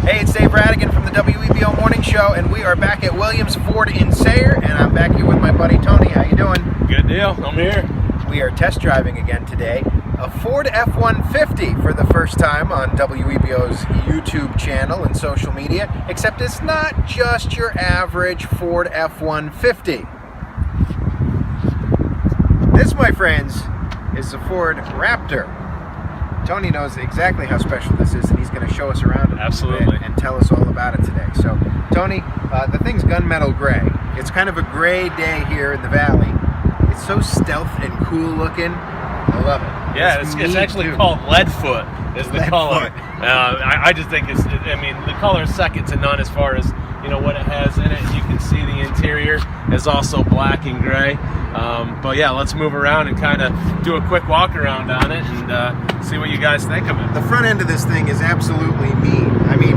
Hey, it's Radigan from the WEBO Morning Show, and we are back at Williams Ford in Sayre, and I'm back here with my buddy Tony. How you doing? Good deal. I'm here. We are test driving again today a Ford F-150 for the first time on WEBO's YouTube channel and social media, except it's not just your average Ford F-150. This, my friends, is the Ford Raptor. Tony knows exactly how special this is, and he's going to show us around it. Absolutely. And tell us all about it today. So, Tony, the thing's gunmetal gray. It's kind of a gray day here in the valley. It's so stealth and cool looking. I love it. Yeah, it's actually called Leadfoot is the color. I just think I mean, the color is second to none as far as, you know, what it has in it. You can see the interior is also black and gray. But yeah, let's move around and kind of do a quick walk around on it and see what you guys think of it. The front end of this thing is absolutely mean. I mean,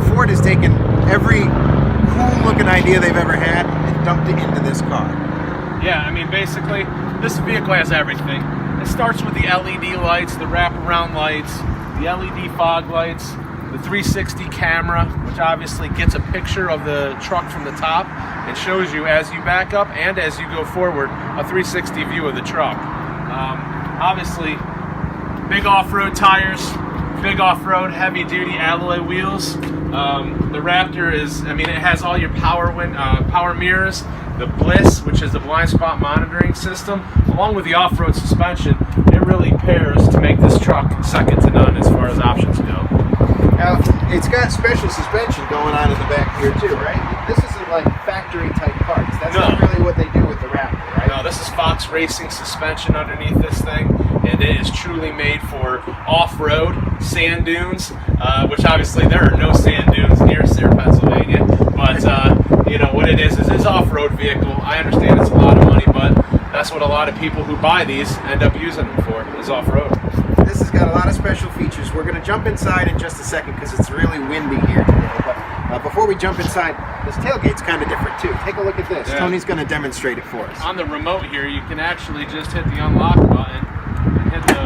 Ford has taken every cool looking idea they've ever had and dumped it into this car. Yeah, I mean, basically, this vehicle has everything. It starts with the LED lights, the wraparound lights, the LED fog lights, the 360 camera, which obviously gets a picture of the truck from the top and shows you as you back up and as you go forward a 360 view of the truck. Obviously, big off-road tires, big off-road heavy-duty alloy wheels. The Raptor is, I mean, it has all your power mirrors, the Bliss, which is the blind spot monitoring system, along with the off-road suspension. It really pairs to make this truck second to none as far as options go. Now, it's got special suspension going on in the back here too, right? This isn't like factory type parts. That's not really what they do with the Raptor, right? No, this is Fox Racing suspension underneath this thing, and it is truly made for off-road sand dunes, which obviously there are no sand dunes near Sayre, Pennsylvania, but you know what it is it's off-road vehicle. I understand it's a lot of money, but that's what a lot of people who buy these end up using them for, is off-road. This has got a lot of special features. We're going to jump inside in just a second because it's really windy here today. But before we jump inside, this tailgate's kind of different too. Take a look at this. Yeah. Tony's going to demonstrate it for us. On the remote here, you can actually just hit the unlock button and hit the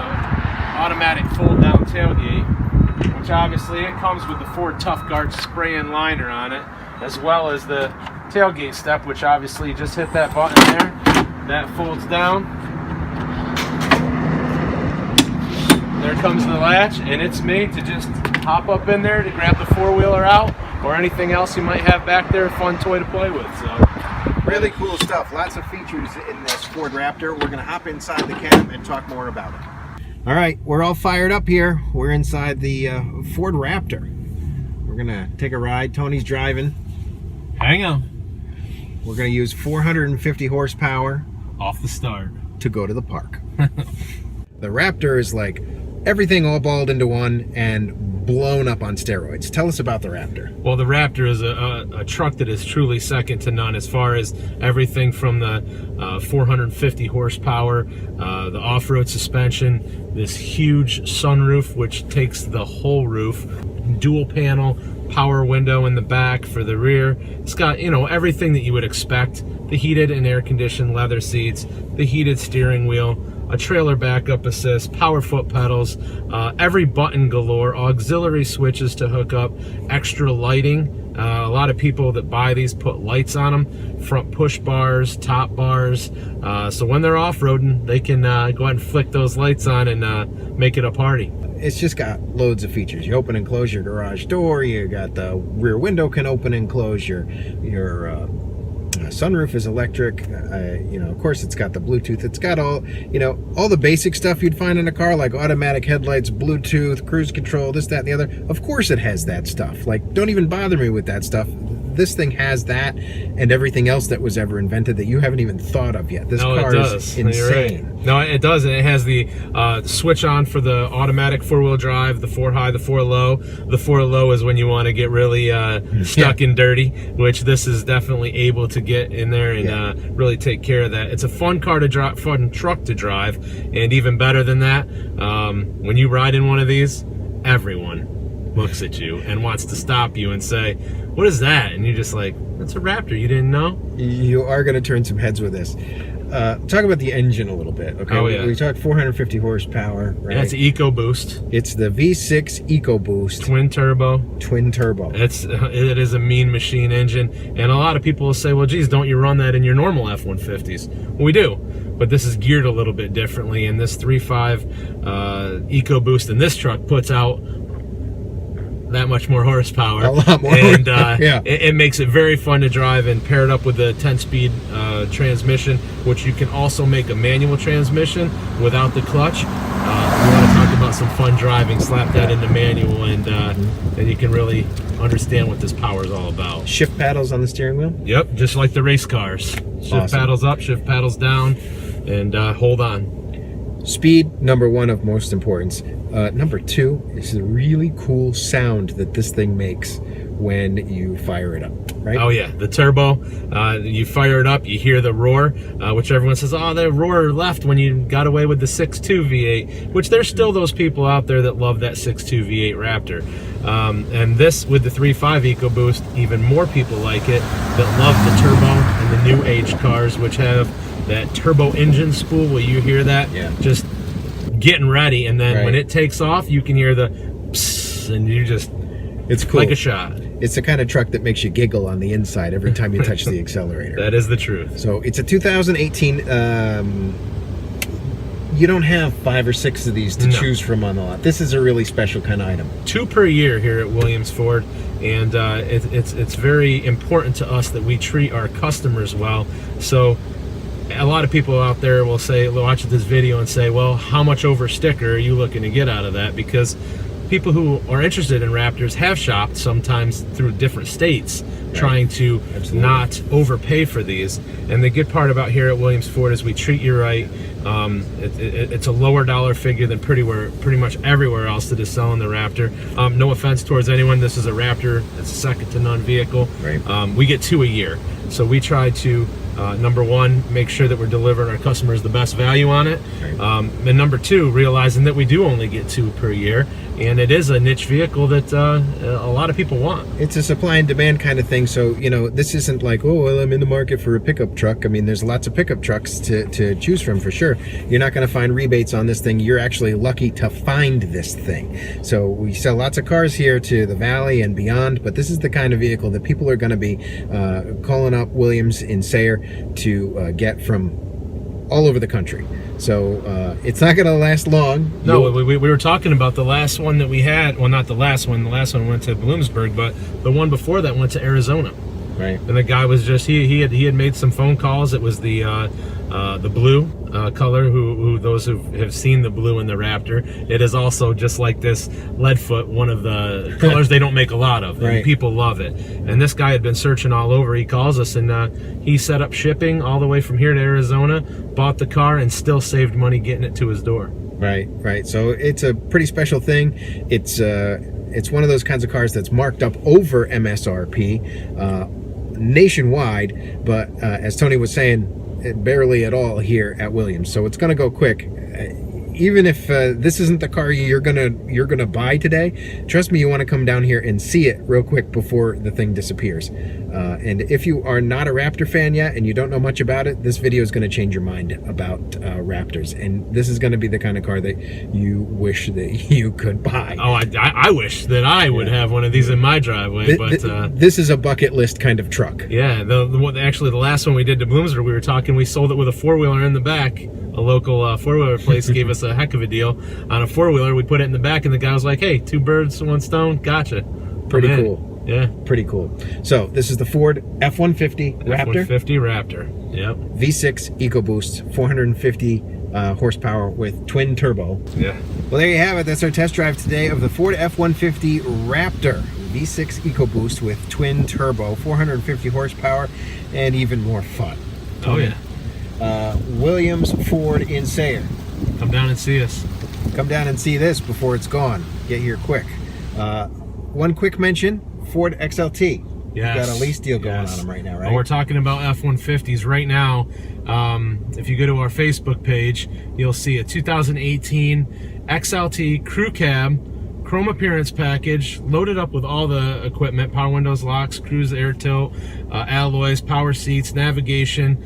automatic fold-down tailgate, which obviously it comes with the Ford Tough Guard spray-in liner on it, as well as the tailgate step, which obviously you just hit that button there. That folds down. There comes the latch, and it's made to just hop up in there to grab the four-wheeler out or anything else you might have back there, a fun toy to play with. So, really cool stuff. Lots of features in this Ford Raptor. We're going to hop inside the cab and talk more about it. All right, we're all fired up here. We're inside the Ford Raptor. We're going to take a ride. Tony's driving. Hang on. We're going to use 450 horsepower off the start to go to the park. The Raptor is like everything all balled into one and blown up on steroids. Tell us about the Raptor. Well, the Raptor is a truck that is truly second to none as far as everything from the 450 horsepower, the off-road suspension, this huge sunroof which takes the whole roof, dual panel power window in the back for the rear. It's got, you know, everything that you would expect. The heated and air-conditioned leather seats, the heated steering wheel, a trailer backup assist, power foot pedals, every button galore, auxiliary switches to hook up, extra lighting. A lot of people that buy these put lights on them, front push bars, top bars, so when they're off-roading, they can go ahead and flick those lights on and make it a party. It's just got loads of features. You open and close your garage door, you got the rear window can open and close, your sunroof is electric, you know, of course it's got the Bluetooth, it's got all, you know, all the basic stuff you'd find in a car, like automatic headlights, Bluetooth, cruise control, this, that, and the other. Of course it has that stuff. Like, don't even bother me with that stuff. This thing has that and everything else that was ever invented that you haven't even thought of yet. This car is insane. Right. No, it does, and it has the switch on for the automatic four-wheel drive, the 4-high, the 4-low. The 4-low is when you want to get really stuck and dirty, which this is definitely able to get in there and really take care of that. It's a fun car to drive, fun truck to drive, and even better than that, when you ride in one of these, everyone looks at you and wants to stop you and say, "What is that?" And you're just like, "That's a Raptor. You didn't know?" You are going to turn some heads with this. talk about the engine a little bit. Okay. Oh, yeah. We talked 450 horsepower. Right. Yeah, it's EcoBoost. It's the V6 EcoBoost Twin turbo. It is a mean machine engine, and a lot of people will say, well, geez, don't you run that in your normal F-150s? Well, we do, but this is geared a little bit differently, and this 3.5 EcoBoost in this truck puts out that much more horsepower. A lot more. And yeah. it makes it very fun to drive, and paired up with the 10-speed transmission, which you can also make a manual transmission without the clutch. You want to talk about some fun driving, slap that into manual, and you can really understand what this power is all about. Shift paddles on the steering wheel? Yep, just like the race cars. Shift paddles up, shift paddles down, and hold on. Speed, number one of most importance. Number two is the really cool sound that this thing makes when you fire it up, right? Oh yeah, the turbo, you fire it up, you hear the roar, which everyone says, oh, the roar left when you got away with the 6.2 V8, which there's still those people out there that love that 6.2 V8 Raptor. And this, with the 3.5 EcoBoost, even more people like it that love the turbo and the new age cars, which have that turbo engine spool where you hear that just getting ready, and then when it takes off, you can hear the psst, and you just, it's cool. Like a shot. It's the kind of truck that makes you giggle on the inside every time you touch the accelerator. That is the truth. So it's a 2018. You don't have 5 or 6 of these to choose from on the lot. This is a really special kind of item. 2 per year here at Williams Ford, and it's very important to us that we treat our customers well. So a lot of people out there will say, watch this video and say, well, how much over sticker are you looking to get out of that? Because people who are interested in Raptors have shopped sometimes through different states, trying to not overpay for these. And the good part about here at Williams Ford is we treat you right. It's a lower dollar figure than pretty much everywhere else that is selling the Raptor. No offense towards anyone, this is a Raptor. It's a second to none vehicle. We get 2 a year, so we try to number one, make sure that we're delivering our customers the best value on it, and number two, realizing that we do only get 2 per year, and it is a niche vehicle that a lot of people want. It's a supply and demand kind of thing. So, you know, this isn't like, oh, well, I'm in the market for a pickup truck. I mean, there's lots of pickup trucks to choose from for sure. You're not going to find rebates on this thing. You're actually lucky to find this thing. So we sell lots of cars here to the Valley and beyond, but this is the kind of vehicle that people are going to be calling up Williams in Sayre to get from all over the country. So it's not going to last long. No, we were talking about the last one that we had. Well, not the last one. The last one went to Bloomsburg, but the one before that went to Arizona. Right. And the guy was just he had made some phone calls. It was the blue color. Who those who have seen the blue in the Raptor, it is also just like this Leadfoot, one of the colors they don't make a lot of, and people love it. And this guy had been searching all over. He calls us, and he set up shipping all the way from here to Arizona, bought the car, and still saved money getting it to his door. Right. So it's a pretty special thing. It's one of those kinds of cars that's marked up over MSRP nationwide, but as Tony was saying, barely at all here at Williams. So it's going to go quick. Even if this isn't the car you're gonna buy today, trust me, you want to come down here and see it real quick before the thing disappears. And if you are not a Raptor fan yet and you don't know much about it, this video is going to change your mind about Raptors. And this is going to be the kind of car that you wish that you could buy. Oh, I wish that I would have one of these in my driveway. But this is a bucket list kind of truck. Yeah, actually the last one we did to Bloomsburg, we were talking, we sold it with a 4-wheeler in the back. A local 4-wheeler place gave us a heck of a deal on a 4-wheeler. We put it in the back, and the guy was like, hey, 2 birds, 1 stone, gotcha. Pretty cool. Yeah. Pretty cool. So this is the Ford F-150 Raptor. F-150 Raptor, yep. V6 EcoBoost, 450 horsepower with twin turbo. Yeah. Well, there you have it. That's our test drive today of the Ford F-150 Raptor. V6 EcoBoost with twin turbo, 450 horsepower, and even more fun. Oh, yeah. Williams Ford in Sayre. Come down and see us. Come down and see this before it's gone. Get here quick. One quick mention, Ford XLT. Yes. You've got a lease deal going on them right now, right? Well, we're talking about F-150s right now. If you go to our Facebook page, you'll see a 2018 XLT Crew Cab chrome appearance package, loaded up with all the equipment, power windows, locks, cruise air tilt, alloys, power seats, navigation,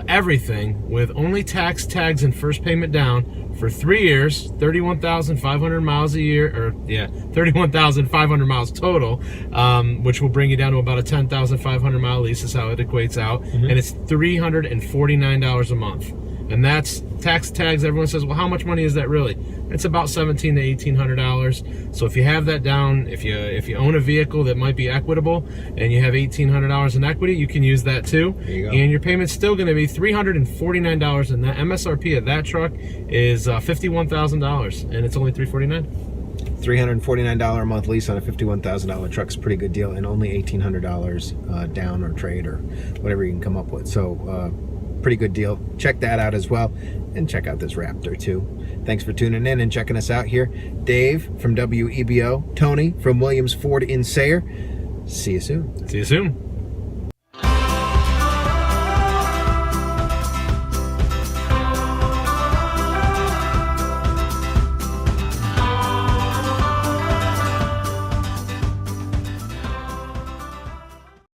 everything, with only tax, tags, and first payment down for 3 years, 31,500 miles a year, or 31,500 miles total, which will bring you down to about a 10,500 mile lease is how it equates out, and it's $349 a month. And that's tax, tags. Everyone says, well, how much money is that really? It's about $1,700 to $1,800. So if you have that down, if you own a vehicle that might be equitable and you have $1,800 in equity, you can use that too. There you go. And your payment's still going to be $349, and the MSRP of that truck is $51,000, and it's only $349. $349 a month lease on a $51,000 truck is a pretty good deal, and only $1,800 down or trade or whatever you can come up with. So pretty good deal. Check that out as well, and check out this Raptor too. Thanks for tuning in and checking us out here. Dave from WEBO, Tony from Williams Ford in Sayre. See you soon. See you soon.